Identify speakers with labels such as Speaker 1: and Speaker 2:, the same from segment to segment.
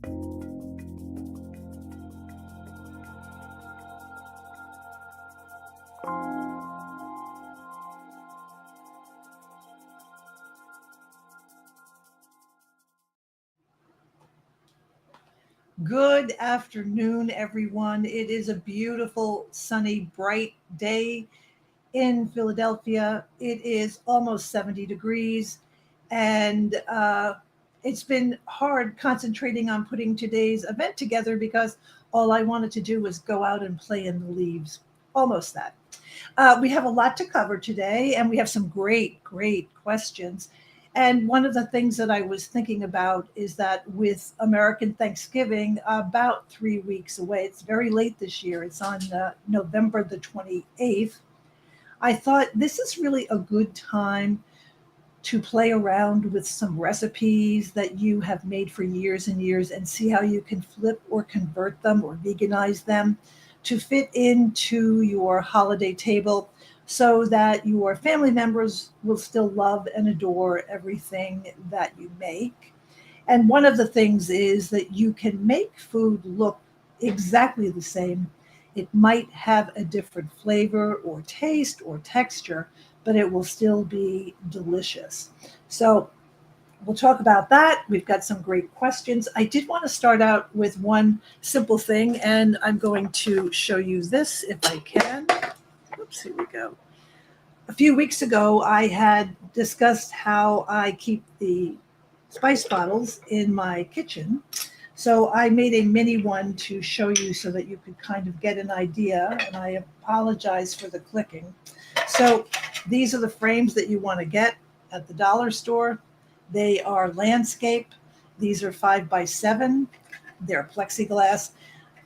Speaker 1: Good afternoon, everyone. It is a beautiful, sunny, bright day in Philadelphia. It is almost 70 degrees, and it's been hard concentrating on putting today's event together because all I wanted to do was go out and play in the leaves. Almost that. We have a lot to cover today, and we have some great questions. And one of the things that I was thinking about is that with American Thanksgiving about 3 weeks away, it's very late this year, it's on November the 28th. I thought this is really a good time to play around with some recipes that you have made for years and years and see how you can flip or convert them or veganize them to fit into your holiday table so that your family members will still love and adore everything that you make. And one of the things is that you can make food look exactly the same. It might have a different flavor or taste or texture, but it will still be delicious. So we'll talk about that. We've got some great questions. I did want to start out with one simple thing, and I'm going to show you this if I can. Oops, here we go. A few weeks ago, I had discussed how I keep the spice bottles in my kitchen. So I made a mini one to show you so that you could kind of get an idea, and I apologize for the clicking. So these are the frames that you want to get at the dollar store. They are landscape. These are 5x7. They're plexiglass.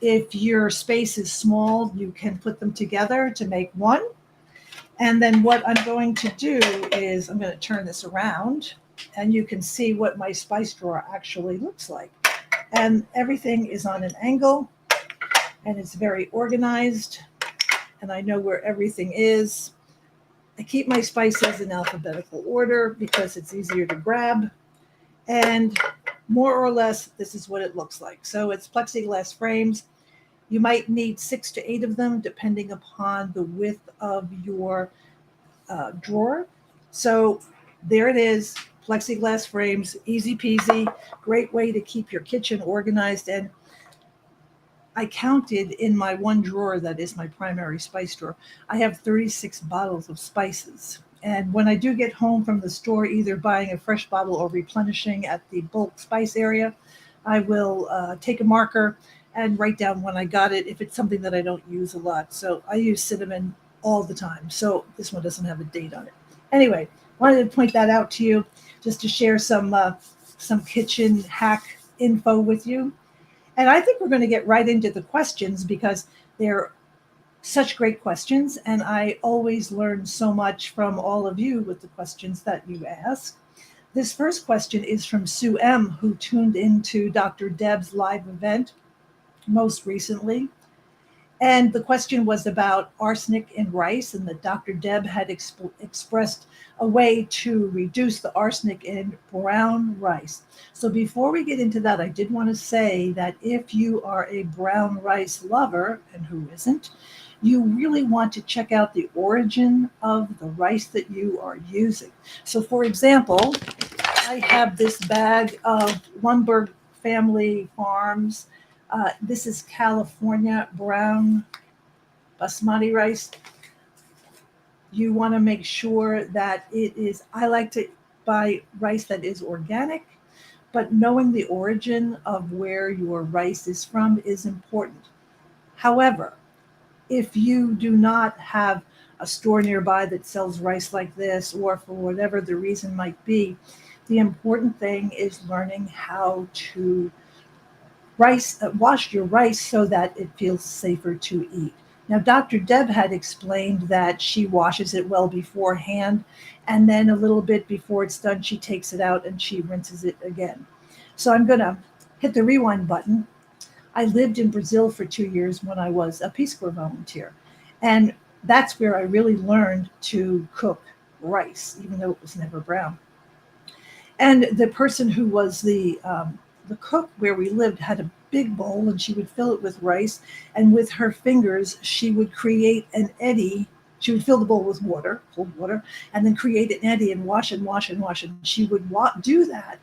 Speaker 1: If your space is small, you can put them together to make one. And then what I'm going to do is I'm going to turn this around, and you can see what my spice drawer actually looks like. And everything is on an angle, and it's very organized, and I know where everything is. I keep my spices in alphabetical order because it's easier to grab. And more or less, this is what it looks like. So it's plexiglass frames. You might need 6 to 8 of them, depending upon the width of your drawer. So there it is, plexiglass frames, easy peasy, great way to keep your kitchen organized. And I counted in my one drawer that is my primary spice drawer, I have 36 bottles of spices. And when I do get home from the store, either buying a fresh bottle or replenishing at the bulk spice area, I will take a marker and write down when I got it if it's something that I don't use a lot. So I use cinnamon all the time. So this one doesn't have a date on it. Anyway, wanted to point that out to you just to share some kitchen hack info with you. And I think we're going to get right into the questions because they're such great questions. And I always learn so much from all of you with the questions that you ask. This first question is from Sue M., who tuned into Dr. Deb's live event most recently. And the question was about arsenic in rice, and that Dr. Deb had expressed a way to reduce the arsenic in brown rice. So before we get into that, I did want to say that if you are a brown rice lover, and who isn't, you really want to check out the origin of the rice that you are using. So for example, I have this bag of Lundberg Family Farms. This is California brown basmati rice. You want to make sure that it is, I like to buy rice that is organic, but knowing the origin of where your rice is from is important. However, if you do not have a store nearby that sells rice like this, or for whatever the reason might be, the important thing is learning how to wash your rice so that it feels safer to eat. Now, Dr. Deb had explained that she washes it well beforehand, and then a little bit before it's done, she takes it out and she rinses it again. So I'm going to hit the rewind button. I lived in Brazil for 2 years when I was a Peace Corps volunteer, and that's where I really learned to cook rice, even though it was never brown. And the person who was the the cook where we lived had a big bowl, and she would fill it with rice, and with her fingers she would create an eddy. She would fill the bowl with water, cold water, and then create an eddy and wash and wash and wash. And she would do that.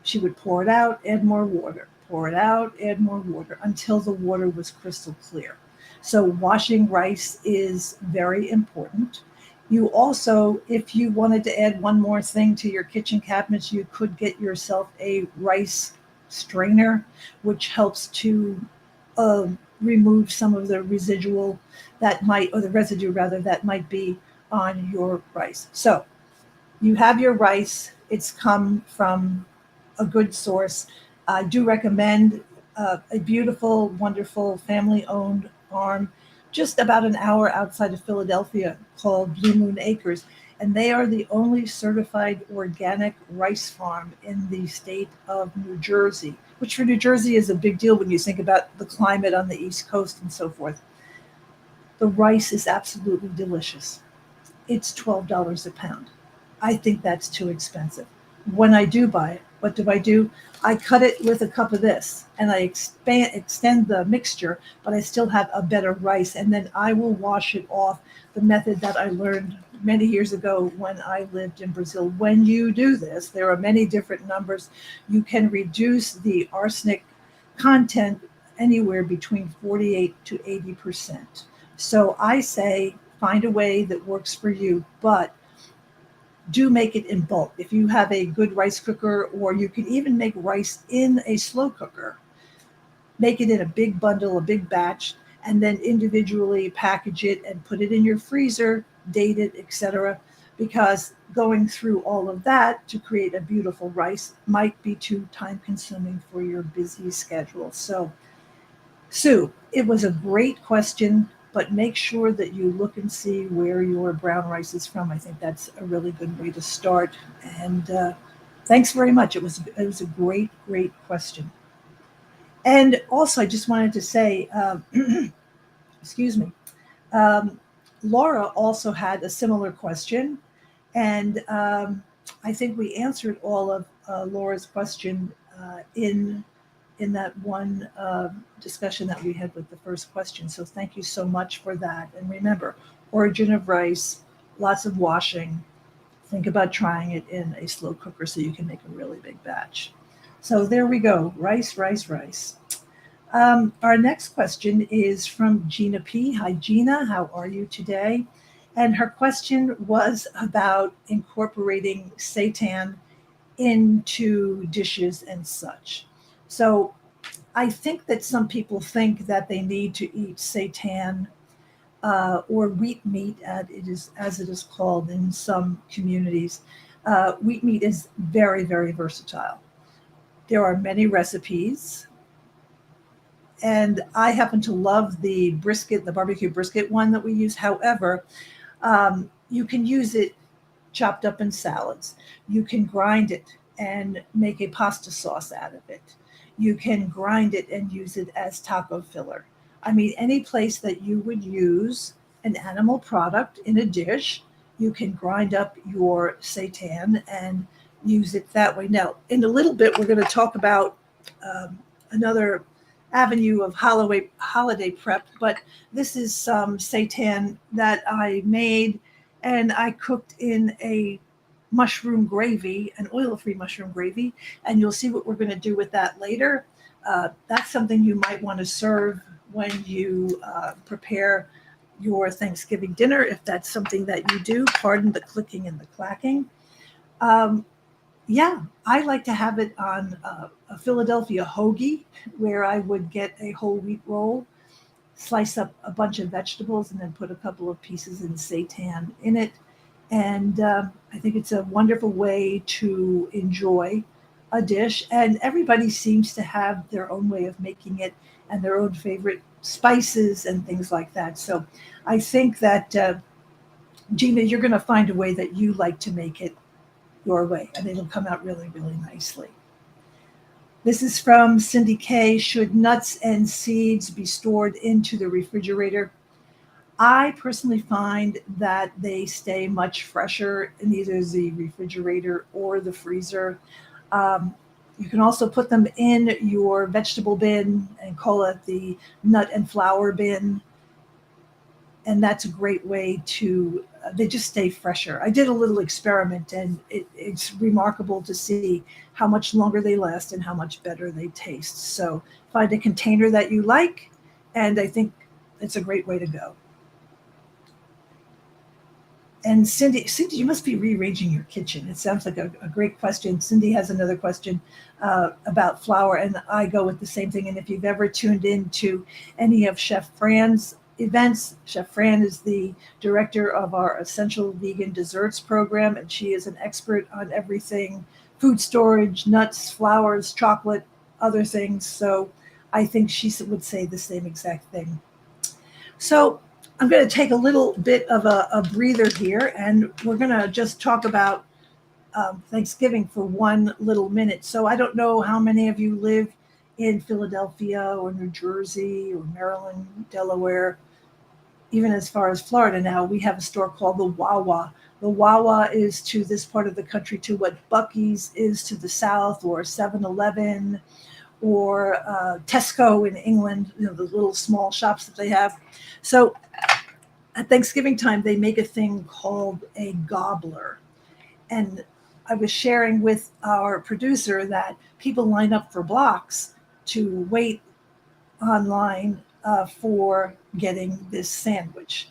Speaker 1: She would pour it out, add more water, pour it out, add more water until the water was crystal clear. So washing rice is very important. You also, if you wanted to add one more thing to your kitchen cabinets, you could get yourself a rice strainer, which helps to remove some of the residual that might, or the residue rather, that might be on your rice. So you have your rice, it's come from a good source. I do recommend a beautiful, wonderful family owned farm just about an hour outside of Philadelphia called Blue Moon Acres. And they are the only certified organic rice farm in the state of New Jersey, which for New Jersey is a big deal when you think about the climate on the East Coast and so forth. The rice is absolutely delicious. It's $12 a pound. I think that's too expensive. When I do buy it, what do? I cut it with a cup of this and I extend the mixture, but I still have a better rice. And then I will wash it off the method that I learned many years ago when I lived in Brazil. When you do this, there are many different numbers. You can reduce the arsenic content anywhere between 48 to 80%. So I say find a way that works for you, but do make it in bulk. If you have a good rice cooker, or you can even make rice in a slow cooker, make it in a big bundle, a big batch, and then individually package it and put it in your freezer, date it, etc. Because going through all of that to create a beautiful rice might be too time consuming for your busy schedule. So, Sue, it was a great question, but make sure that you look and see where your brown rice is from. I think that's a really good way to start. And thanks very much. It was a great question. And also, I just wanted to say, excuse me, um, Laura also had a similar question, and I think we answered all of Laura's question in that one discussion that we had with the first question. So thank you so much for that. And remember, origin of rice, lots of washing. Think about trying it in a slow cooker so you can make a really big batch. So there we go, rice, rice, rice. Our next question is from Gina P. Hi, Gina. How are you today? And her question was about incorporating seitan into dishes and such. So I think that some people think that they need to eat seitan or wheat meat, as it is called in some communities. Wheat meat is very, very versatile. There are many recipes, and I happen to love the brisket, the barbecue brisket one that we use. However, you can use it chopped up in salads. You can grind it and make a pasta sauce out of it. You can grind it and use it as taco filler. I mean, any place that you would use an animal product in a dish, you can grind up your seitan and use it that way. Now, in a little bit, we're going to talk about another avenue of holiday prep, but this is some seitan that I made and I cooked in a mushroom gravy, an oil-free mushroom gravy, and you'll see what we're going to do with that later. That's something you might want to serve when you prepare your Thanksgiving dinner, if that's something that you do. Pardon the clicking and the clacking. Yeah, I like to have it on a Philadelphia hoagie, where I would get a whole wheat roll, slice up a bunch of vegetables, and then put a couple of pieces of seitan in it. And I think it's a wonderful way to enjoy a dish. And everybody seems to have their own way of making it and their own favorite spices and things like that. So I think that, Gina, you're going to find a way that you like to make it your way, and it'll come out really, really nicely. This is from Cindy K. Should nuts and seeds be stored into the refrigerator? I personally find that they stay much fresher in either the refrigerator or the freezer. Um, You can also put them in your vegetable bin and call it the nut and flour bin. And that's a great way to, they just stay fresher. I did a little experiment, and it's remarkable to see how much longer they last and how much better they taste. So find a container that you like, and I think it's a great way to go. And Cindy, you must be rearranging your kitchen. It sounds like a great question. Cindy has another question about flour, and I go with the same thing. And if you've ever tuned in to any of Chef Fran's events, Chef Fran is the director of our Essential Vegan Desserts program, and she is an expert on everything food storage, nuts, flours, chocolate, other things. So I think she would say the same exact thing. So I'm going to take a little bit of a breather here, and we're going to just talk about Thanksgiving for one little minute. So I don't know how many of you live in Philadelphia or New Jersey or Maryland, Delaware, even as far as Florida now. We have a store called the Wawa. The Wawa is to this part of the country to what Buc-ee's is to the south, or 7-Eleven, or Tesco in England, the little small shops that they have. So at Thanksgiving time, they make a thing called a gobbler. And I was sharing with our producer that people line up for blocks to wait online for getting this sandwich.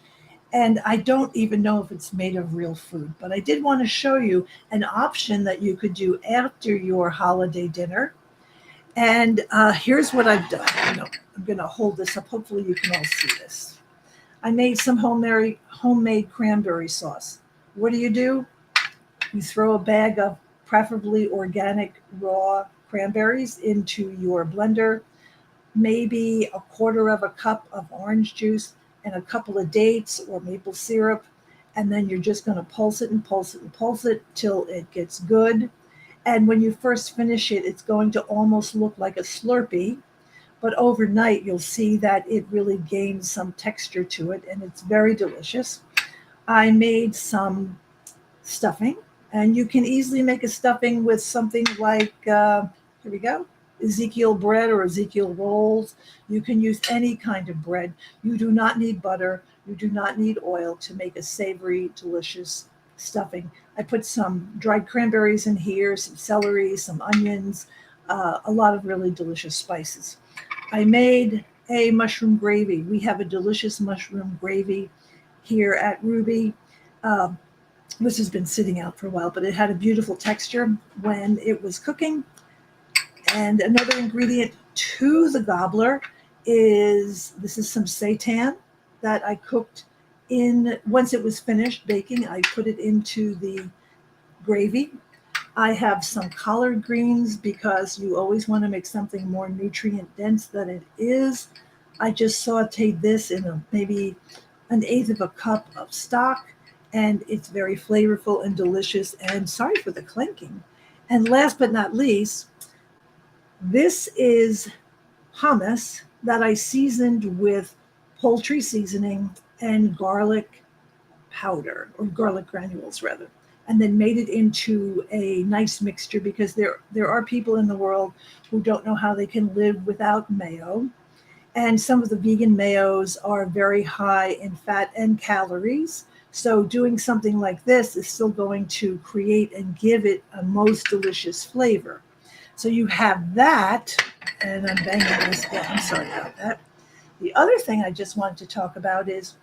Speaker 1: And I don't even know if it's made of real food, but I did want to show you an option that you could do after your holiday dinner. And here's what I've done. I'm going to hold this up. Hopefully you can all see this. I made some homemade cranberry sauce. What do? You throw a bag of preferably organic raw cranberries into your blender, maybe a quarter of a cup of orange juice and a couple of dates or maple syrup. And then you're just going to pulse it and pulse it and pulse it till it gets good. And when you first finish it, it's going to almost look like a Slurpee. But overnight, you'll see that it really gains some texture to it, and it's very delicious. I made some stuffing, and you can easily make a stuffing with something like, here we go, Ezekiel bread or Ezekiel rolls. You can use any kind of bread. You do not need butter. You do not need oil to make a savory, delicious stuffing. I put some dried cranberries in here, some celery, some onions, a lot of really delicious spices. I made a mushroom gravy. We have a delicious mushroom gravy here at Rouxbe. This has been sitting out for a while, but it had a beautiful texture when it was cooking. And another ingredient to the gobbler is some seitan that I cooked in. Once it was finished baking, I put it into the gravy. I have some collard greens because you always want to make something more nutrient dense than it is. I just sauteed this in maybe an eighth of a cup of stock, and it's very flavorful and delicious. And sorry for the clanking. And last but not least, this is hummus that I seasoned with poultry seasoning and garlic powder, or garlic granules rather, and then made it into a nice mixture, because there are people in the world who don't know how they can live without mayo. And some of the vegan mayos are very high in fat and calories. So doing something like this is still going to create and give it a most delicious flavor. So you have that, and I'm banging this down, sorry about that. The other thing I just wanted to talk about is,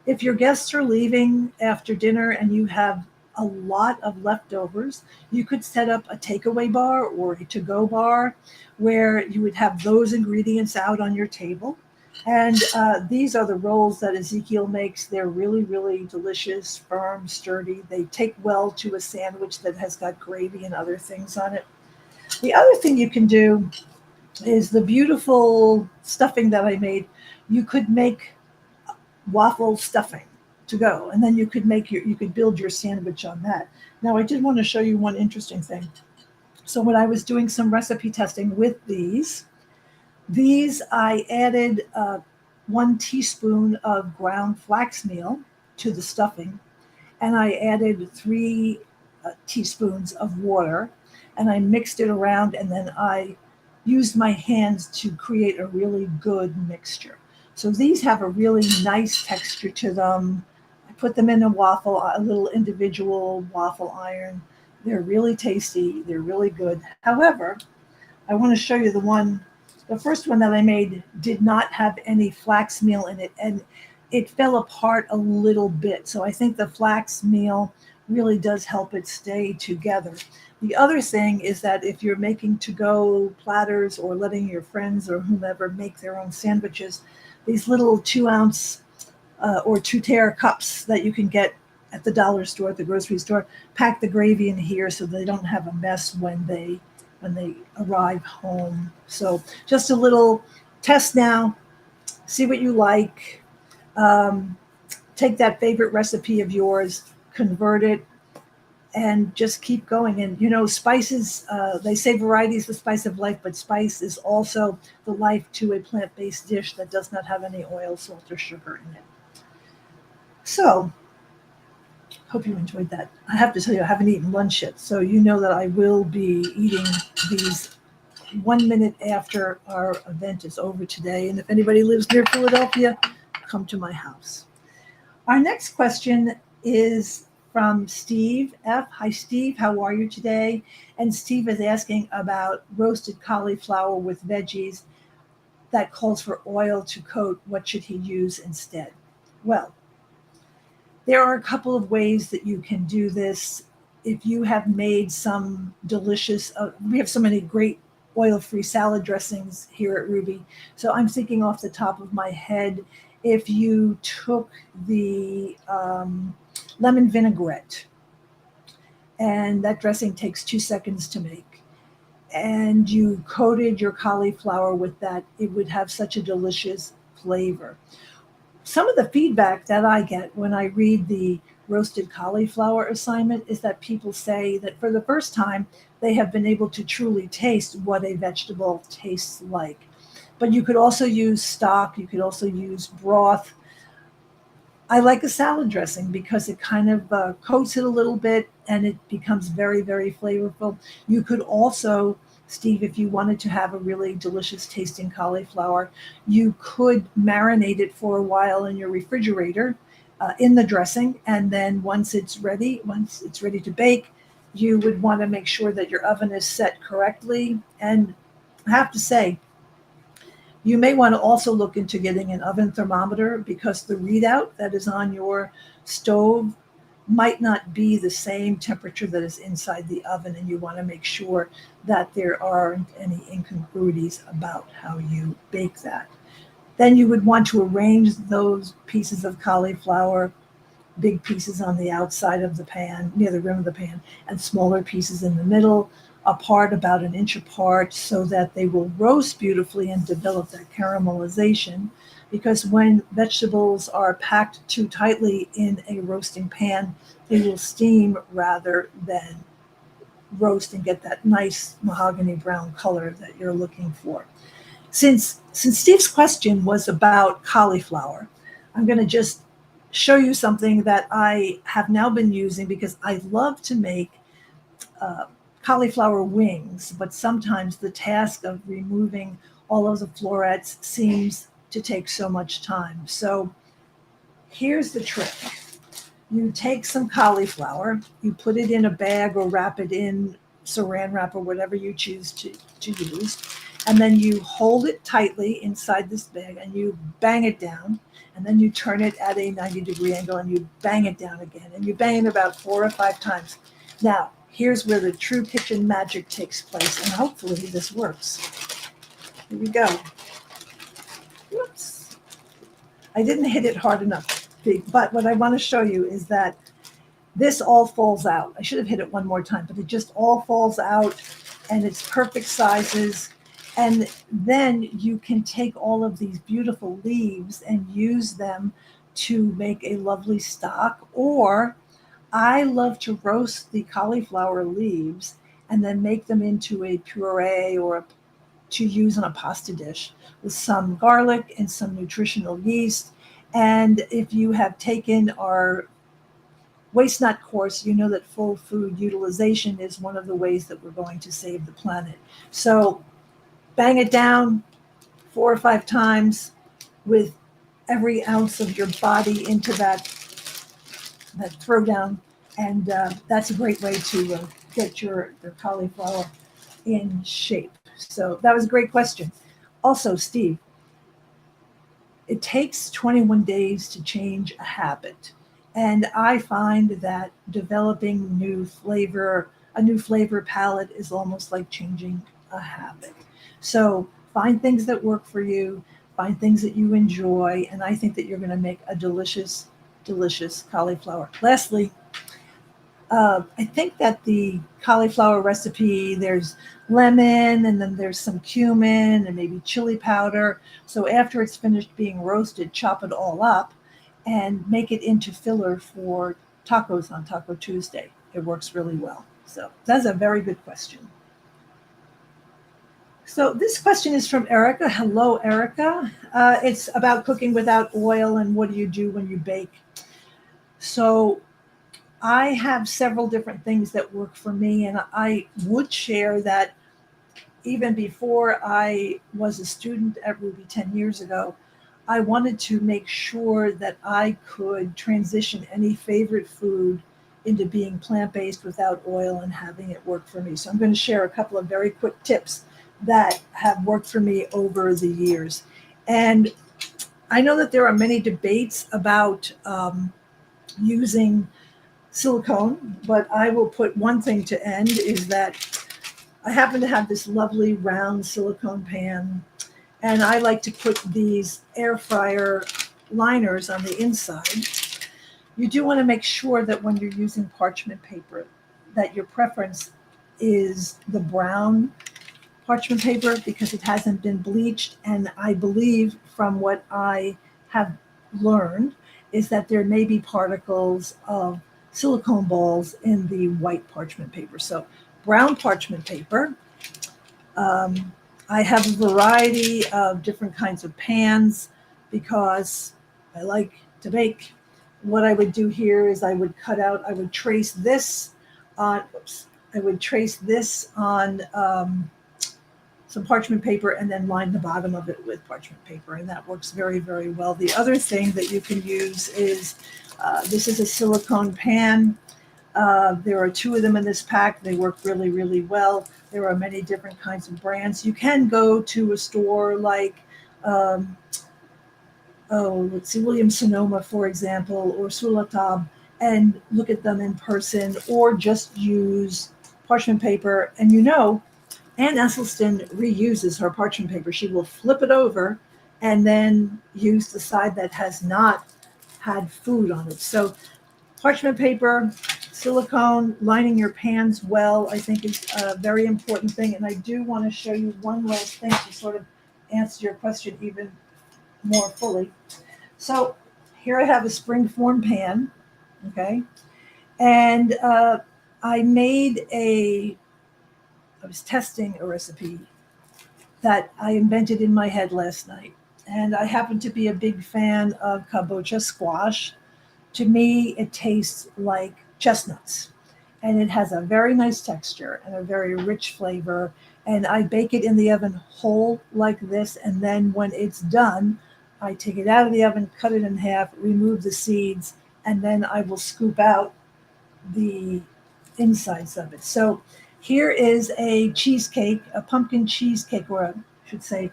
Speaker 1: if your guests are leaving after dinner and you have a lot of leftovers, you could set up a takeaway bar or a to-go bar where you would have those ingredients out on your table. And these are the rolls that Ezekiel makes. They're really, really delicious, firm, sturdy. They take well to a sandwich that has got gravy and other things on it. The other thing you can do is the beautiful stuffing that I made. You could make waffle stuffing to go, and then you could build your sandwich on that. Now, I did want to show you one interesting thing. So when I was doing some recipe testing with these I added 1 teaspoon of ground flax meal to the stuffing, and I added 3 teaspoons of water, and I mixed it around, and then I used my hands to create a really good mixture. So these have a really nice texture to them. I put them in a little individual waffle iron. They're really tasty. They're really good. However, I want to show you the first one that I made did not have any flax meal in it, and it fell apart a little bit. So I think the flax meal really does help it stay together. The other thing is that if you're making to-go platters or letting your friends or whomever make their own sandwiches, these little 2 ounce or 2 tear cups that you can get at the dollar store, at the grocery store, pack the gravy in here so they don't have a mess when they arrive home. So just a little test now, see what you like. Um, Take that favorite recipe of yours, convert it, and just keep going. And spices, they say variety is the spice of life, but spice is also the life to a plant-based dish that does not have any oil, salt, or sugar in it. So hope you enjoyed that. I have to tell you, I haven't eaten lunch yet, so you know that I will be eating these 1 minute after our event is over today. And if anybody lives near Philadelphia, come to my house. Our next question is from Steve F. Hi, Steve. How are you today? And Steve is asking about roasted cauliflower with veggies that calls for oil to coat. What should he use instead? Well, there are a couple of ways that you can do this. If you have made some delicious, we have so many great oil-free salad dressings here at Rouxbe. So I'm thinking off the top of my head, if you took the lemon vinaigrette, and that dressing takes 2 seconds to make, and you coated your cauliflower with that, it would have such a delicious flavor. Some of the feedback that I get when I read the roasted cauliflower assignment is that people say that for the first time, they have been able to truly taste what a vegetable tastes like. But you could also use stock, you could also use broth. I like a salad dressing because it kind of coats it a little bit and it becomes very, very flavorful. You could also, Steve, if you wanted to have a really delicious tasting cauliflower, you could marinate it for a while in your refrigerator in the dressing. And then once it's ready to bake, you would want to make sure that your oven is set correctly. And I have to say, you may want to also look into getting an oven thermometer because the readout that is on your stove might not be the same temperature that is inside the oven, and you want to make sure that there aren't any incongruities about how you bake that. Then you would want to arrange those pieces of cauliflower, big pieces on the outside of the pan, near the rim of the pan, and smaller pieces in the middle, apart about an inch apart, so that they will roast beautifully and develop that caramelization. Because when vegetables are packed too tightly in a roasting pan, they will steam rather than roast and get that nice mahogany brown color that you're looking for. Since Steve's question was about cauliflower, I'm going to just show you something that I have now been using because I love to make cauliflower wings, but sometimes the task of removing all of the florets seems to take so much time. So here's the trick. You take some cauliflower, you put it in a bag or wrap it in saran wrap or whatever you choose to use, and then you hold it tightly inside this bag and you bang it down, and then you turn it at a 90-degree angle and you bang it down again, and you bang it about 4 or 5 times. Now, here's where the true kitchen magic takes place, and hopefully this works. Here we go. Whoops. I didn't hit it hard enough, but what I want to show you is that this all falls out. I should have hit it one more time, but it just all falls out, and it's perfect sizes. And then you can take all of these beautiful leaves and use them to make a lovely stock, or I love to roast the cauliflower leaves and then make them into a puree or to use on a pasta dish with some garlic and some nutritional yeast. And if you have taken our waste not course, you know that full food utilization is one of the ways that we're going to save the planet. So bang it down 4 or 5 times with every ounce of your body into that throwdown, and that's a great way to get your cauliflower in shape. So that was a great question. Also, Steve, it takes 21 days to change a habit. And I find that developing a new flavor palette is almost like changing a habit. So find things that work for you, find things that you enjoy, and I think that you're going to make a delicious, delicious cauliflower. Lastly, I think that the cauliflower recipe, there's lemon and then there's some cumin and maybe chili powder. So after it's finished being roasted, chop it all up and make it into filler for tacos on Taco Tuesday. It works really well. So that's a very good question. So this question is from Erica. Hello, Erica. It's about cooking without oil and what do you do when you bake. So I have several different things that work for me, and I would share that even before I was a student at Rouxbe 10 years ago, I wanted to make sure that I could transition any favorite food into being plant-based without oil and having it work for me. So I'm going to share a couple of very quick tips that have worked for me over the years. And I know that there are many debates about using silicone, but I will put one thing to end is that I happen to have this lovely round silicone pan, and I like to put these air fryer liners on the inside. You do want to make sure that when you're using parchment paper, that your preference is the brown parchment paper because it hasn't been bleached. And I believe from what I have learned is that there may be particles of silicone balls in the white parchment paper. So brown parchment paper. I have a variety of different kinds of pans because I like to bake. What I would do here is I would trace this on, some parchment paper and then line the bottom of it with parchment paper, and that works very, very well. The other thing that you can use is, this is a silicone pan. There are 2 of them in this pack. They work really, really well. There are many different kinds of brands. You can go to a store like, Williams Sonoma, for example, or Sulatab, and look at them in person, or just use parchment paper. And Ann Esselstyn reuses her parchment paper. She will flip it over and then use the side that has not had food on it. So parchment paper, silicone, lining your pans well, I think is a very important thing. And I do want to show you one last thing to sort of answer your question even more fully. So here I have a springform pan, okay? And I was testing a recipe that I invented in my head last night. And I happen to be a big fan of kabocha squash. To me, it tastes like chestnuts. And it has a very nice texture and a very rich flavor. And I bake it in the oven whole like this. And then when it's done, I take it out of the oven, cut it in half, remove the seeds, and then I will scoop out the insides of it. So here is a cheesecake, a pumpkin cheesecake, or I should say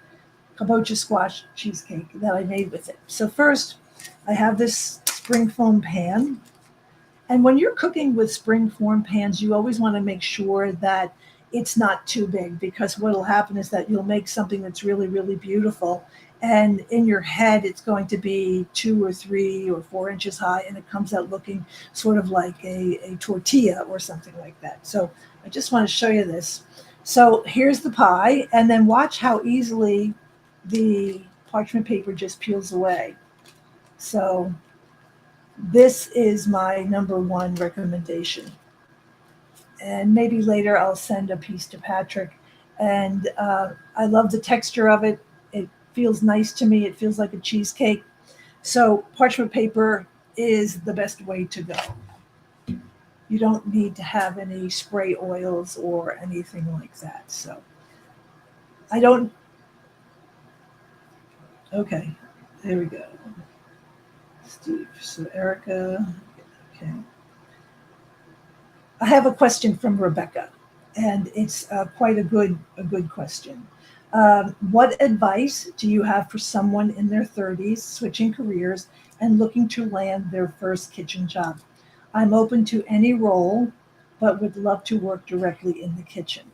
Speaker 1: kabocha squash cheesecake that I made with it. So first, I have this springform pan. And when you're cooking with springform pans, you always want to make sure that it's not too big, because what will happen is that you'll make something that's really, really beautiful. And in your head, it's going to be 2 or 3 or 4 inches high, and it comes out looking sort of like a tortilla or something like that. So I just want to show you this. So here's the pie, and then watch how easily the parchment paper just peels away. So this is my number 1 recommendation. And maybe later I'll send a piece to Patrick. And I love the texture of it. It feels nice to me. It feels like a cheesecake. So parchment paper is the best way to go. You don't need to have any spray oils or anything like that. So I don't, okay, there we go. Steve, so Erica, okay. I have a question from Rebecca, and it's quite a good question. What advice do you have for someone in their 30s switching careers and looking to land their first kitchen job? I'm open to any role, but would love to work directly in the kitchen.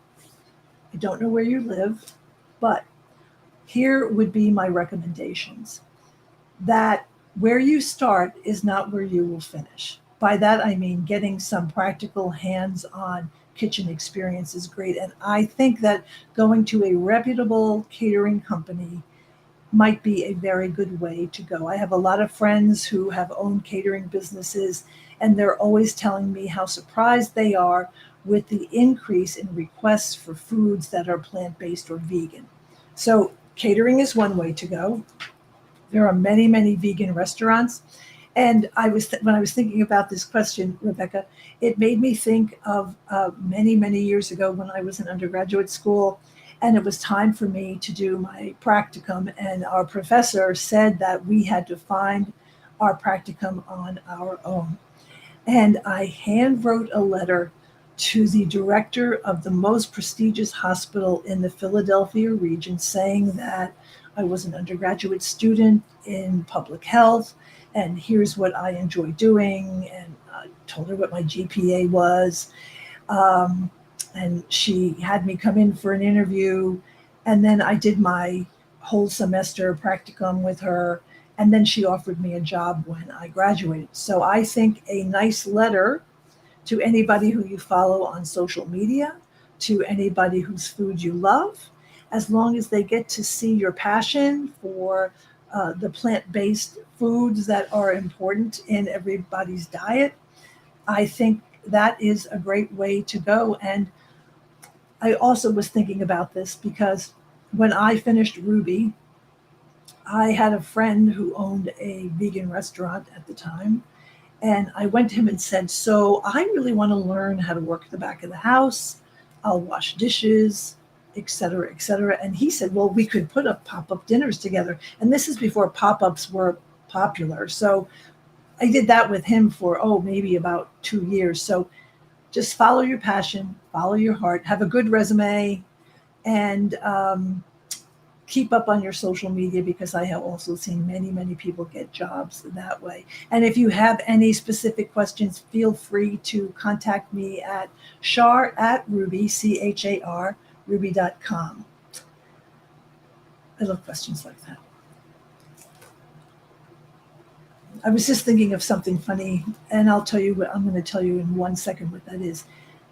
Speaker 1: I don't know where you live, but here would be my recommendations that where you start is not where you will finish. By that, I mean getting some practical hands on kitchen experience is great. And I think that going to a reputable catering company might be a very good way to go. I have a lot of friends who have owned catering businesses, and they're always telling me how surprised they are with the increase in requests for foods that are plant based or vegan. So, catering is one way to go. There are many, many vegan restaurants. And when I was thinking about this question, Rebecca, it made me think of many, many years ago when I was in undergraduate school, and it was time for me to do my practicum. And our professor said that we had to find our practicum on our own. And I hand wrote a letter to the director of the most prestigious hospital in the Philadelphia region saying that I was an undergraduate student in public health, and here's what I enjoy doing. And I told her what my GPA was. Um, and she had me come in for an interview. And then I did my whole semester practicum with her. And then she offered me a job when I graduated. So I think a nice letter to anybody who you follow on social media, to anybody whose food you love, as long as they get to see your passion for the plant based foods that are important in everybody's diet. I think that is a great way to go. And I also was thinking about this because when I finished Rouxbe, I had a friend who owned a vegan restaurant at the time. And I went to him and said, so I really want to learn how to work the back of the house. I'll wash dishes, et cetera, et cetera. And he said, well, we could put up pop-up dinners together. And this is before pop-ups were popular. So I did that with him for, maybe about 2 years. So just follow your passion, follow your heart, have a good resume, and keep up on your social media because I have also seen many, many people get jobs that way. And if you have any specific questions, feel free to contact me at Char at Rouxbe, Char, Rouxbe.com. I love questions like that. I was just thinking of something funny, and I'll tell you what I'm going to tell you in 1 second what that is.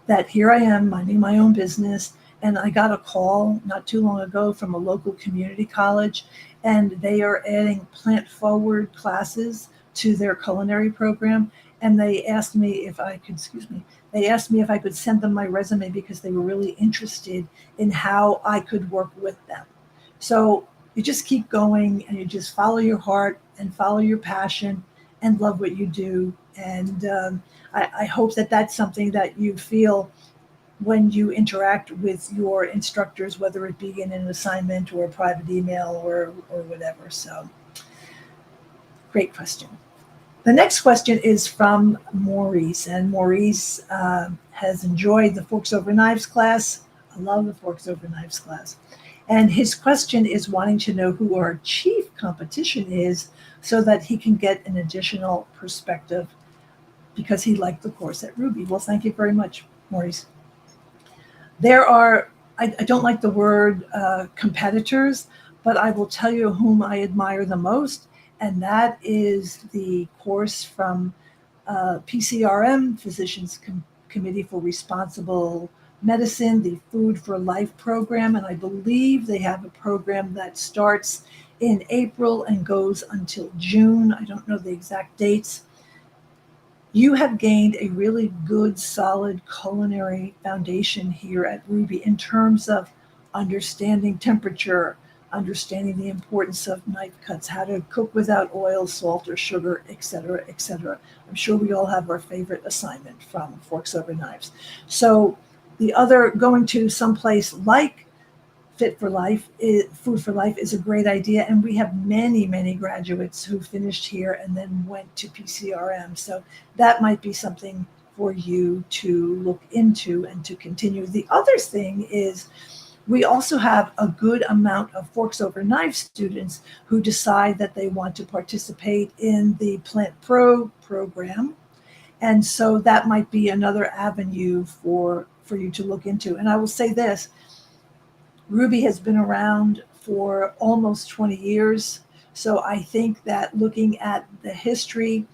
Speaker 1: That here I am minding my own business, and I got a call not too long ago from a local community college, and they are adding plant forward classes to their culinary program. And they asked me if I could, they asked me if I could send them my resume because they were really interested in how I could work with them. So you just keep going and you just follow your heart and follow your passion and love what you do. And I hope that that's something that you feel when you interact with your instructors, whether it be in an assignment or a private email or whatever. So great question. The next question is from Maurice, and Maurice has enjoyed the Forks Over Knives class. I love the Forks Over Knives class. And his question is wanting to know who our chief competition is so that he can get an additional perspective because he liked the course at Rouxbe. Well, thank you very much, Maurice. There are, I don't like the word competitors, but I will tell you whom I admire the most, and that is the course from PCRM, Physicians Committee for Responsible Medicine, the Food for Life program. And I believe they have a program that starts in April and goes until June. I don't know the exact dates. You have gained a really good, solid culinary foundation here at Rouxbe in terms of understanding temperature, understanding the importance of knife cuts, how to cook without oil, salt, or sugar, etc., etc. I'm sure we all have our favorite assignment from Forks Over Knives. So the other, going to someplace like Fit for Life, Food for Life is a great idea. And we have many, many graduates who finished here and then went to PCRM. So that might be something for you to look into and to continue. The other thing is we also have a good amount of Forks Over Knives students who decide that they want to participate in the Plant Pro program. And so that might be another avenue for you to look into. And I will say this, Rouxbe has been around for almost 20 years. So I think that looking at the history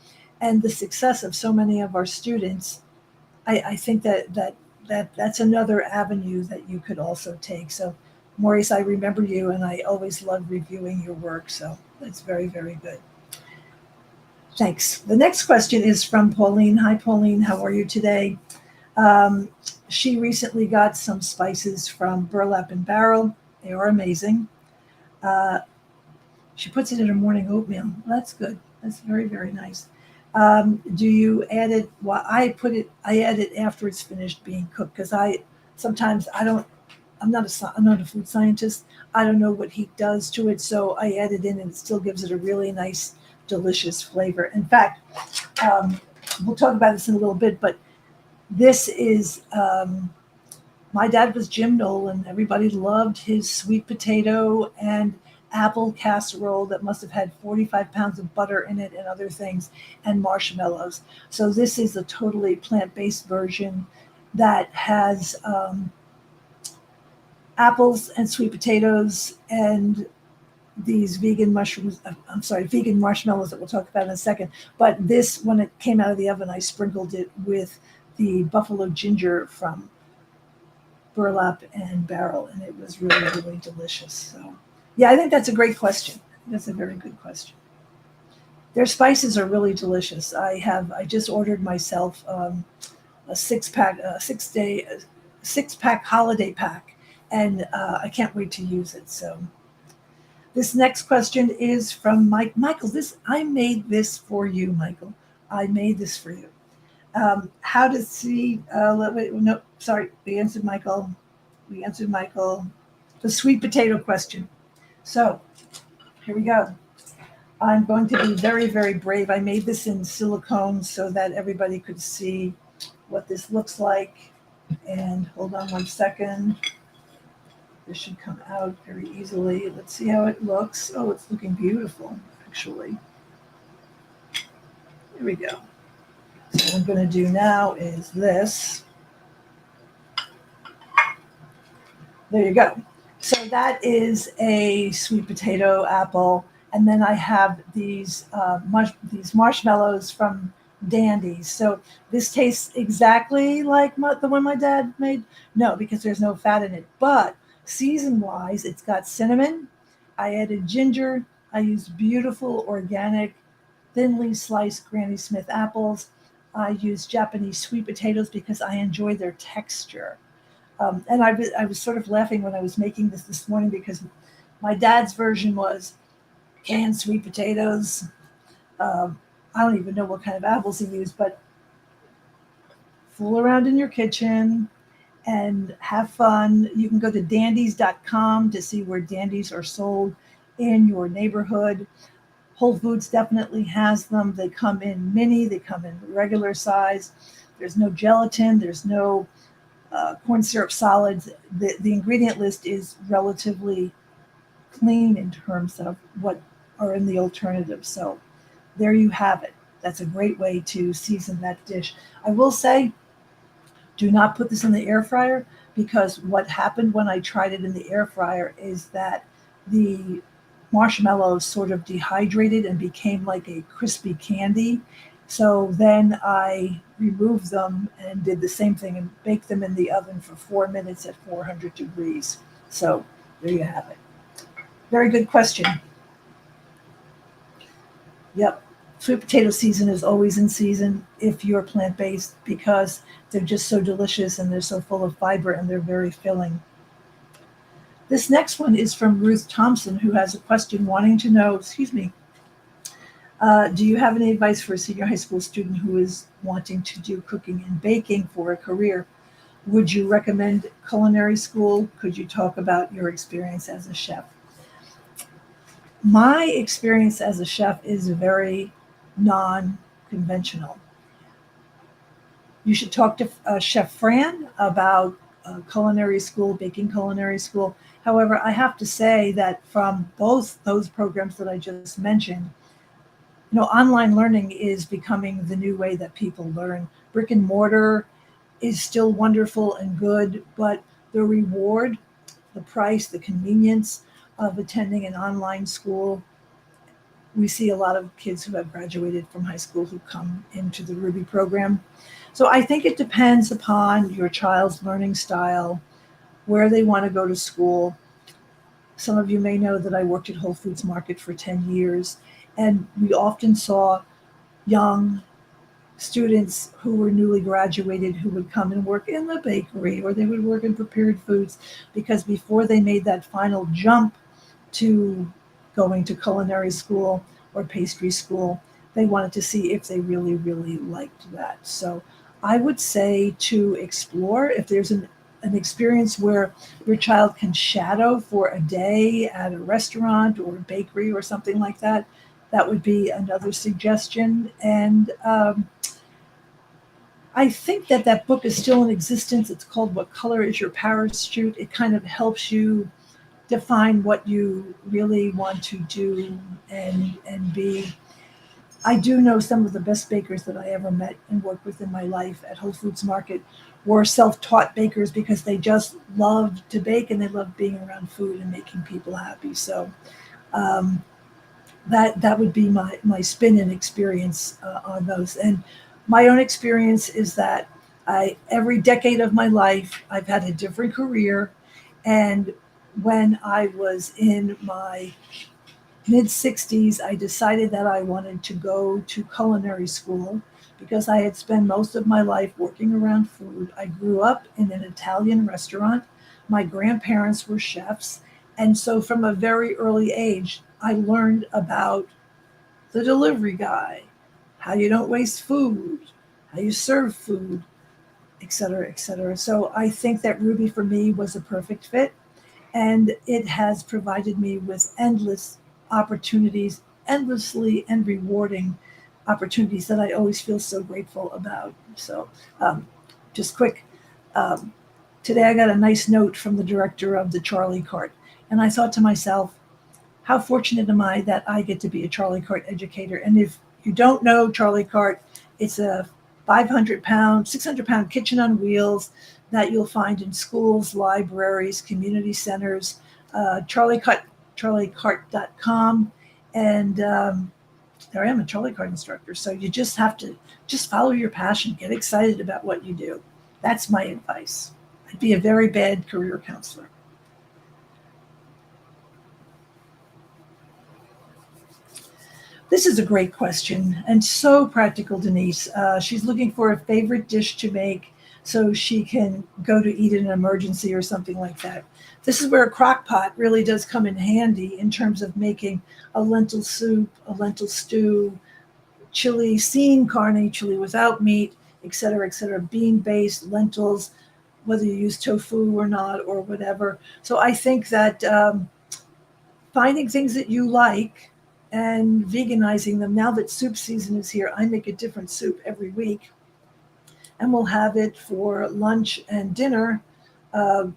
Speaker 1: and the success of so many of our students, I think that's another avenue that you could also take. So Maurice, I remember you and I always love reviewing your work. So that's very, very good. Thanks. The next question is from Pauline. Hi, Pauline. How are you today? She recently got some spices from Burlap and Barrel. They are amazing. She puts it in her morning oatmeal. That's good. That's very, very nice. Do you add it? Well, I add it after it's finished being cooked because sometimes I don't. I'm not a food scientist. I don't know what heat does to it, so I add it in, and it still gives it a really nice, delicious flavor. In fact, we'll talk about this in a little bit, but this is. My dad was Jim Nolan. Everybody loved his sweet potato and apple casserole that must have had 45 pounds of butter in it and other things and marshmallows. So this is a totally plant-based version that has apples and sweet potatoes and these vegan mushrooms. I'm sorry, vegan marshmallows that we'll talk about in a second. But this, when it came out of the oven, I sprinkled it with the buffalo ginger from Burlap and Barrel, and it was really, really delicious. So, yeah, I think that's a great question. That's a very good question. Their spices are really delicious. I just ordered myself a 6-pack, 6-pack holiday pack, and I can't wait to use it. So, this next question is from Mike. Michael, I made this for you, Michael. I made this for you. How to see? No, sorry, we answered Michael. The sweet potato question. So here we go. I'm going to be very, very brave. I made this in silicone so that everybody could see what this looks like. And hold on one second. This should come out very easily. Let's see how it looks. Oh, it's looking beautiful, actually. Here we go. So what I'm going to do now is this. There you go. So that is a sweet potato apple. And then I have these marshmallows from Dandy's. So this tastes exactly like the one my dad made. No, because there's no fat in it. But season-wise, it's got cinnamon. I added ginger. I used beautiful organic, thinly sliced Granny Smith apples. I used Japanese sweet potatoes because I enjoy their texture. And I was sort of laughing when I was making this morning because my dad's version was canned sweet potatoes. I don't even know what kind of apples he used, but fool around in your kitchen and have fun. You can go to dandys.com to see where Dandys are sold in your neighborhood. Whole Foods definitely has them. They come in mini, they come in regular size. There's no gelatin, there's no corn syrup solids. The ingredient list is relatively clean in terms of what are in the alternatives. So there you have it. That's a great way to season that dish. I will say, do not put this in the air fryer because what happened when I tried it in the air fryer is that the marshmallows sort of dehydrated and became like a crispy candy. So then I removed them and did the same thing and baked them in the oven for 4 minutes at 400 degrees. So there you have it. Very good question. Yep. Sweet potato season is always in season if you're plant-based because they're just so delicious and they're so full of fiber and they're very filling. This next one is from Ruth Thompson, who has a question wanting to know, do you have any advice for a senior high school student who is wanting to do cooking and baking for a career? Would you recommend culinary school? Could you talk about your experience as a chef? My experience as a chef is very non conventional. You should talk to Chef Fran about culinary school, baking culinary school. However, I have to say that from both those programs that I just mentioned, online learning is becoming the new way that people learn. Brick and mortar is still wonderful and good, but the reward, the price, the convenience of attending an online school, we see a lot of kids who have graduated from high school who come into the Rouxbe program. So I think it depends upon your child's learning style, where they want to go to school. Some of you may know that I worked at Whole Foods Market for 10 years, and we often saw young students who were newly graduated who would come and work in the bakery, or they would work in prepared foods, because before they made that final jump to going to culinary school or pastry school, they wanted to see if they really, really liked that. So I would say to explore if there's an experience where your child can shadow for a day at a restaurant or a bakery or something like that. That would be another suggestion. And I think that book is still in existence. It's called What Color is Your Parachute? It kind of helps you define what you really want to do and be. I do know some of the best bakers that I ever met and worked with in my life at Whole Foods Market were self-taught bakers because they just loved to bake and they loved being around food and making people happy. So um, that would be my spin and experience on those. And my own experience is that every decade of my life I've had a different career, and when I was in my mid 60s, I decided that I wanted to go to culinary school because I had spent most of my life working around food. I grew up in an Italian restaurant. My grandparents were chefs. And so from a very early age, I learned about the delivery guy, how you don't waste food, how you serve food, et cetera, et cetera. So I think that Rouxbe for me was a perfect fit, and it has provided me with endless opportunities, endlessly and rewarding opportunities that I always feel so grateful about. So, just quick, um, today I got a nice note from the director of the Charlie Cart, and I thought to myself, how fortunate am I that I get to be a Charlie Cart educator? And if you don't know Charlie Cart, it's a 500-pound, 600-pound kitchen on wheels that you'll find in schools, libraries, community centers, charliecart.com. And there I am, a Charlie Cart instructor. So you just have to just follow your passion, get excited about what you do. That's my advice. I'd be a very bad career counselor. This is a great question and so practical, Denise. She's looking for a favorite dish to make so she can go to eat in an emergency or something like that. This is where a crock pot really does come in handy in terms of making a lentil soup, a lentil stew, chili sin carne, chili without meat, et cetera, bean-based lentils, whether you use tofu or not or whatever. So I think that finding things that you like and veganizing them. Now that soup season is here, I make a different soup every week, and we'll have it for lunch and dinner a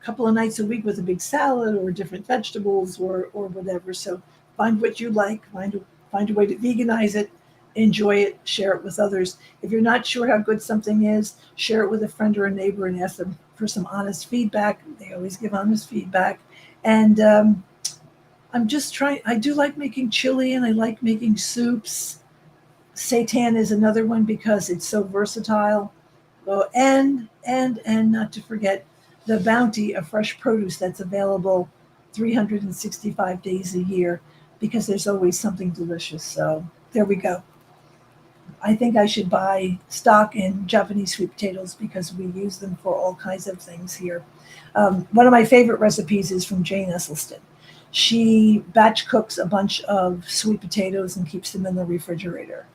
Speaker 1: couple of nights a week with a big salad or different vegetables or whatever. So find what you like, find a way to veganize it, enjoy it, share it with others. If you're not sure how good something is, share it with a friend or a neighbor and ask them for some honest feedback. They always give honest feedback. And I'm just trying, I do like making chili and I like making soups. Seitan is another one because it's so versatile. Oh, and not to forget the bounty of fresh produce that's available 365 days a year because there's always something delicious. So there we go. I think I should buy stock in Japanese sweet potatoes because we use them for all kinds of things here. One of my favorite recipes is from Jane Esselstyn. She batch cooks a bunch of sweet potatoes and keeps them in the refrigerator.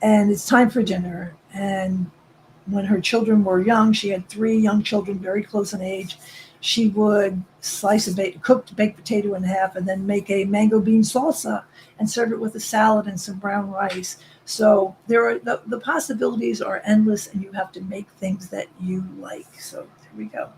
Speaker 1: And it's time for dinner. And when her children were young, she had three young children, very close in age. She would slice a cooked baked potato in half and then make a mango bean salsa and serve it with a salad and some brown rice. So there are the possibilities are endless, and you have to make things that you like. So here we go.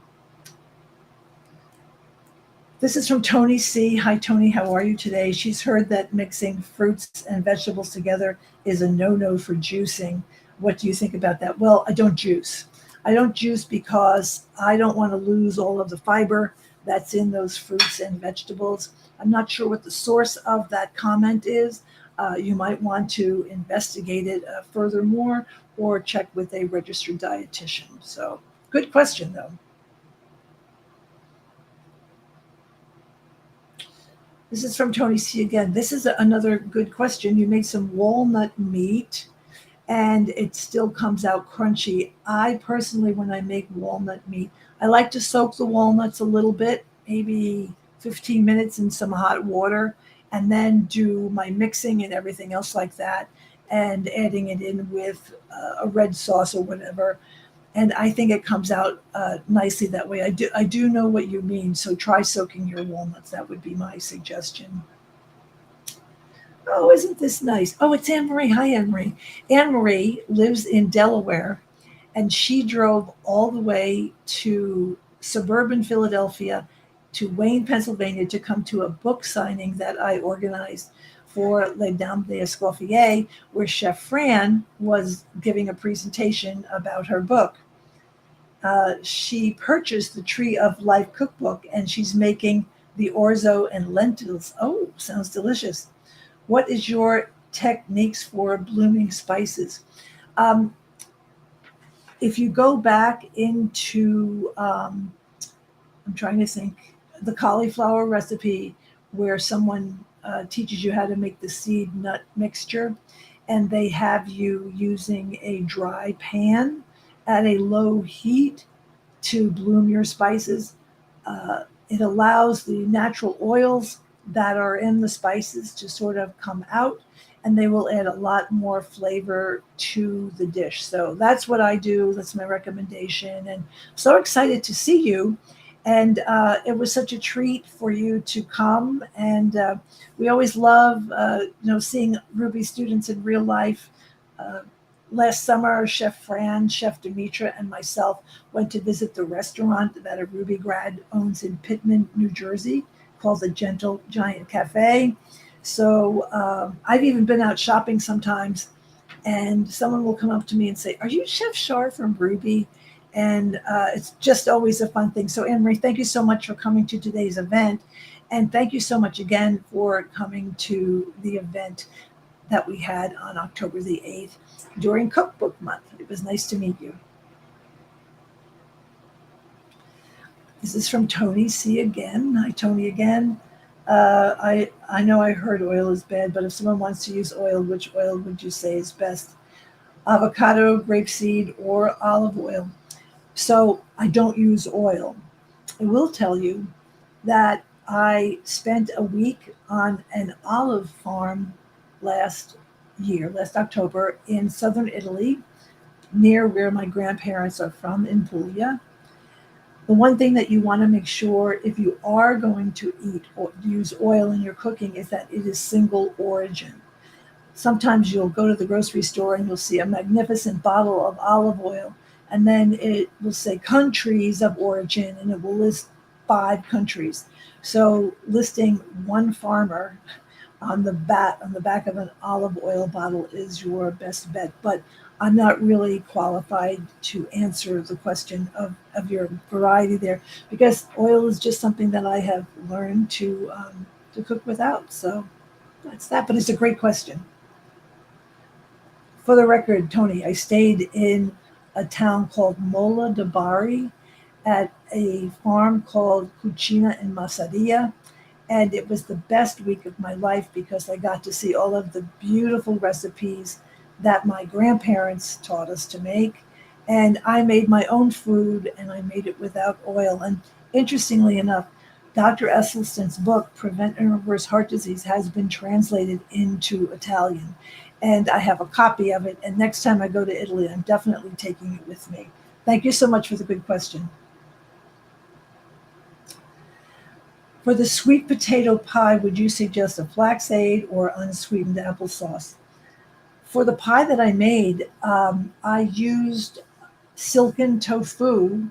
Speaker 1: This is from Tony C. Hi, Tony. How are you today? She's heard that mixing fruits and vegetables together is a no-no for juicing. What do you think about that? Well, I don't juice. I don't juice because I don't want to lose all of the fiber that's in those fruits and vegetables. I'm not sure what the source of that comment is. You might want to investigate it furthermore or check with a registered dietitian. So, good question, though. This is from Tony C. again. This is another good question. You made some walnut meat and it still comes out crunchy. I personally, when I make walnut meat, I like to soak the walnuts a little bit, maybe 15 minutes in some hot water, and then do my mixing and everything else like that, and adding it in with a red sauce or whatever. And I think it comes out nicely that way. I do know what you mean. So try soaking your walnuts. That would be my suggestion. Oh, isn't this nice? Oh, it's Anne Marie. Hi, Anne Marie. Anne Marie lives in Delaware, and she drove all the way to suburban Philadelphia to Wayne, Pennsylvania to come to a book signing that I organized for Les Dames d'Escoffier, where Chef Fran was giving a presentation about her book. She purchased the Tree of Life cookbook and she's making the orzo and lentils. Oh, sounds delicious. What is your techniques for blooming spices? Um, if you go back into, I'm trying to think, the cauliflower recipe where someone teaches you how to make the seed nut mixture, and they have you using a dry pan at a low heat to bloom your spices. It allows the natural oils that are in the spices to sort of come out, and they will add a lot more flavor to the dish. So that's what I do. That's my recommendation. And so excited to see you. And it was such a treat for you to come. And we always love, seeing Rouxbe students in real life. Uh, Last summer, Chef Fran, Chef Demetra, and myself went to visit the restaurant that a Rouxbe grad owns in Pittman, New Jersey, called the Gentle Giant Cafe. So I've even been out shopping sometimes, and someone will come up to me and say, "Are you Chef Char from Rouxbe?" And it's just always a fun thing. So Anne Marie, thank you so much for coming to today's event, and thank you so much again for coming to the event that we had on October the 8th during Cookbook Month. It was nice to meet you. This is from Tony C. again. Hi, Tony again. I know I heard oil is bad, but if someone wants to use oil, which oil would you say is best? Avocado, grapeseed, or olive oil? So I don't use oil. I will tell you that I spent a week on an olive farm last last October, in southern Italy, near where my grandparents are from in Puglia. The one thing that you want to make sure if you are going to eat or use oil in your cooking is that it is single origin. Sometimes you'll go to the grocery store and you'll see a magnificent bottle of olive oil, and then it will say countries of origin and it will list 5 countries. So listing one farmer on the back of an olive oil bottle is your best bet. But I'm not really qualified to answer the question of your variety there, because oil is just something that I have learned to cook without. So that's that. But it's a great question. For the record, Tony, I stayed in a town called Mola de Bari at a farm called Cucina in Massaria. And it was the best week of my life because I got to see all of the beautiful recipes that my grandparents taught us to make. And I made my own food and I made it without oil. And interestingly enough, Dr. Esselstyn's book, Prevent and Reverse Heart Disease, has been translated into Italian. And I have a copy of it. And next time I go to Italy, I'm definitely taking it with me. Thank you so much for the good question. For the sweet potato pie, would you suggest a flaxseed or unsweetened applesauce? For the pie that I made, I used silken tofu,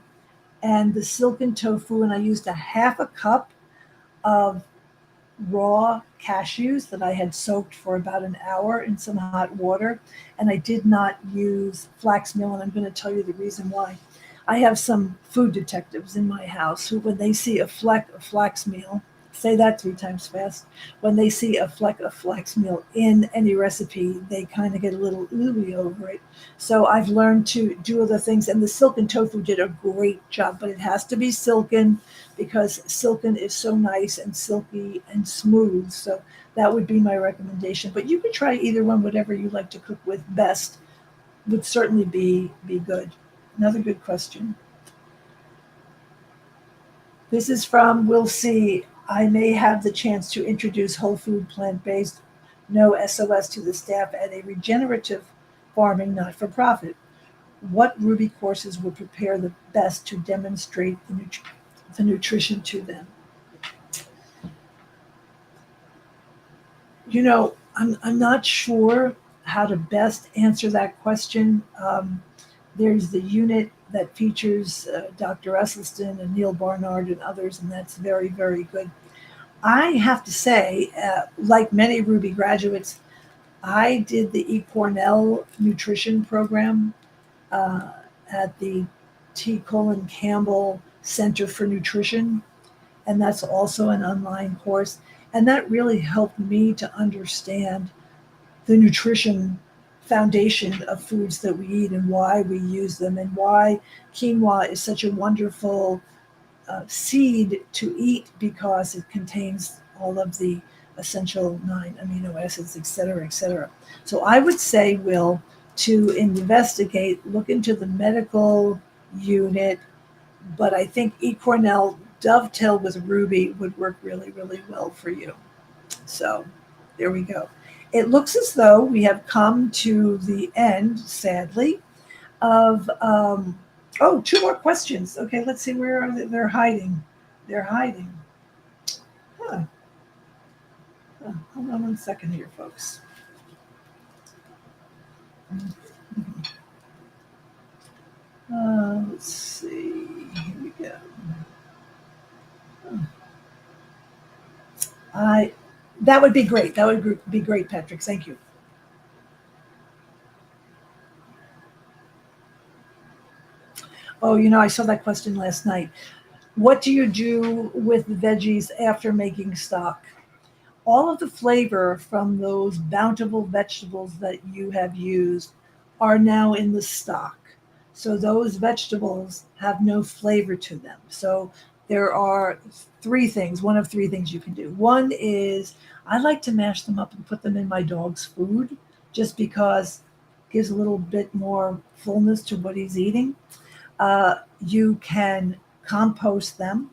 Speaker 1: and the silken tofu, and I used a half a cup of raw cashews that I had soaked for about an hour in some hot water. And I did not use flax meal, and I'm going to tell you the reason why. I have some food detectives in my house who, when they see a fleck of flax meal, say that 3 times fast, when they see a fleck of flax meal in any recipe, they kind of get a little ooey over it. So I've learned to do other things, and the silken tofu did a great job, but it has to be silken because silken is so nice and silky and smooth. So that would be my recommendation. But you could try either one, whatever you like to cook with best would certainly be good. Another good question. This is from We'll See. I may have the chance to introduce whole food plant based, no SOS to the staff at a regenerative farming not for profit. What Ruby courses would prepare the best to demonstrate the nutrition to them? I'm not sure how to best answer that question. There's the unit that features Dr. Esselstyn and Neil Barnard and others, and that's very, very good. I have to say, like many Ruby graduates, I did the eCornell nutrition program uh, at the T. Colin Campbell Center for Nutrition, and that's also an online course. And that really helped me to understand the nutrition foundation of foods that we eat and why we use them and why quinoa is such a wonderful seed to eat because it contains all of the essential 9 amino acids, et cetera, et cetera. So I would say, Will, to investigate, look into the medical unit, but I think eCornell dovetail with Ruby would work really, really well for you. So there we go. It looks as though we have come to the end, sadly, of oh, 2 more questions. Okay, let's see where are they? They're hiding. They're hiding. Huh. Hold on 1 second here, folks. Let's see. Here we go. I that would be great. That would be great, Patrick. Thank you. Oh, I saw that question last night. What do you do with the veggies after making stock? All of the flavor from those bountiful vegetables that you have used are now in the stock. So those vegetables have no flavor to them. So there are 3 things, one of 3 things you can do. One is I like to mash them up and put them in my dog's food just because it gives a little bit more fullness to what he's eating. You can compost them,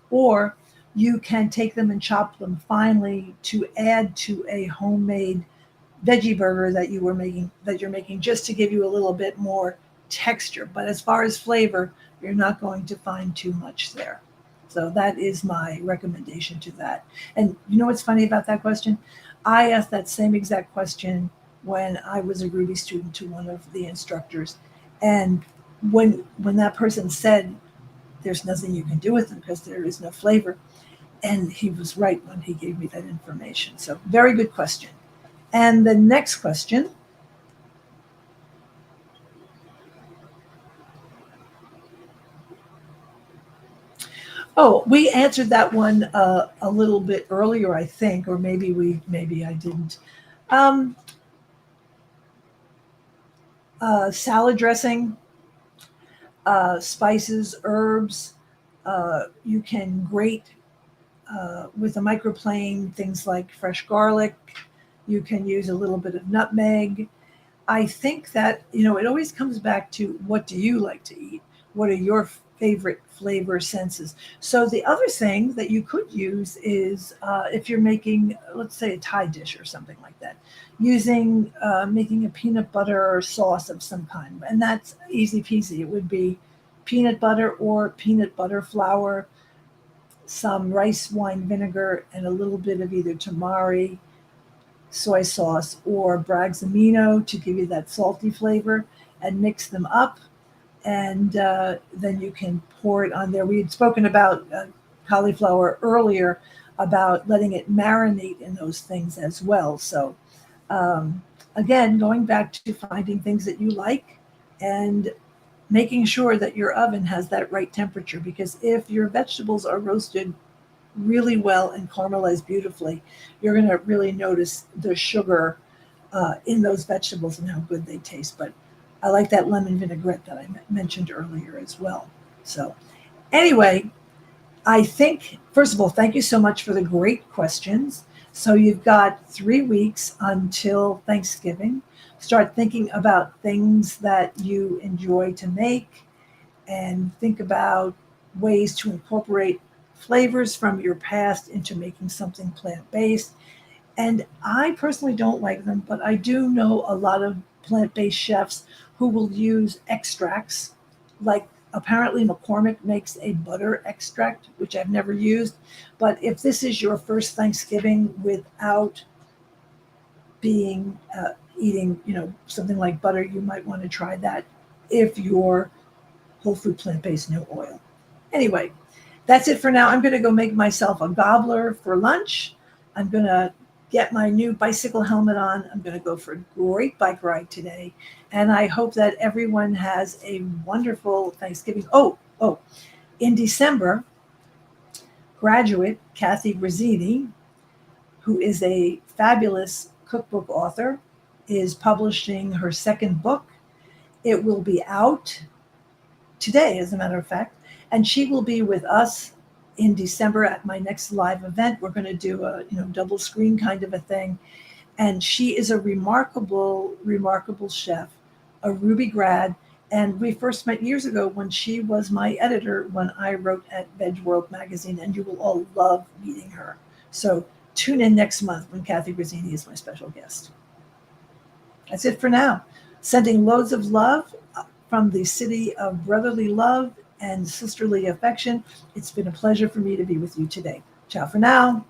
Speaker 1: or you can take them and chop them finely to add to a homemade veggie burger that you're making just to give you a little bit more texture. But as far as flavor, you're not going to find too much there. So that is my recommendation to that. And you know what's funny about that question? I asked that same exact question when I was a Ruby student to one of the instructors. And when that person said there's nothing you can do with them because there is no flavor, and he was right when he gave me that information. So very good question. And the next question. Oh, we answered that one a little bit earlier, I think, or maybe I didn't. Um, Salad dressing, spices, herbs. You can grate with a microplane things like fresh garlic. You can use a little bit of nutmeg. I think that, it always comes back to what do you like to eat? What are your favorite flavor senses? So the other thing that you could use is if you're making, let's say, a Thai dish or something like that, making a peanut butter sauce of some kind. And that's easy peasy. It would be peanut butter or peanut butter flour, some rice wine vinegar, and a little bit of either tamari, soy sauce, or Bragg's amino to give you that salty flavor, and mix them up. And then you can pour it on there. We had spoken about cauliflower earlier, about letting it marinate in those things as well. So, um, again, going back to finding things that you like and making sure that your oven has that right temperature, because if your vegetables are roasted really well and caramelized beautifully, you're going to really notice the sugar in those vegetables and how good they taste. But I like that lemon vinaigrette that I mentioned earlier as well. So, anyway, I think, first of all, thank you so much for the great questions. So, you've got 3 weeks until Thanksgiving. Start thinking about things that you enjoy to make, and think about ways to incorporate flavors from your past into making something plant based. And I personally don't like them, but I do know a lot of plant based chefs who will use extracts. Like apparently McCormick makes a butter extract, which I've never used. But if this is your first Thanksgiving without being eating, something like butter, you might want to try that if you're whole food plant based, no oil. Anyway, that's it for now. I'm going to go make myself a gobbler for lunch. I'm going to get my new bicycle helmet on. I'm going to go for a great bike ride today. And I hope that everyone has a wonderful Thanksgiving. Oh, in December, graduate Kathy Grazzini, who is a fabulous cookbook author, is publishing her second book. It will be out today, as a matter of fact, and she will be with us in December at my next live event. We're going to do a double screen kind of a thing, and she is a remarkable chef, a Rouxbe grad, and we first met years ago when she was my editor when I wrote at Veg World magazine, and you will all love meeting her. So tune in next month when Kathy Grazzini is my special guest. That's it for now. Sending loads of love from the city of brotherly love and sisterly affection. It's been a pleasure for me to be with you today. Ciao for now.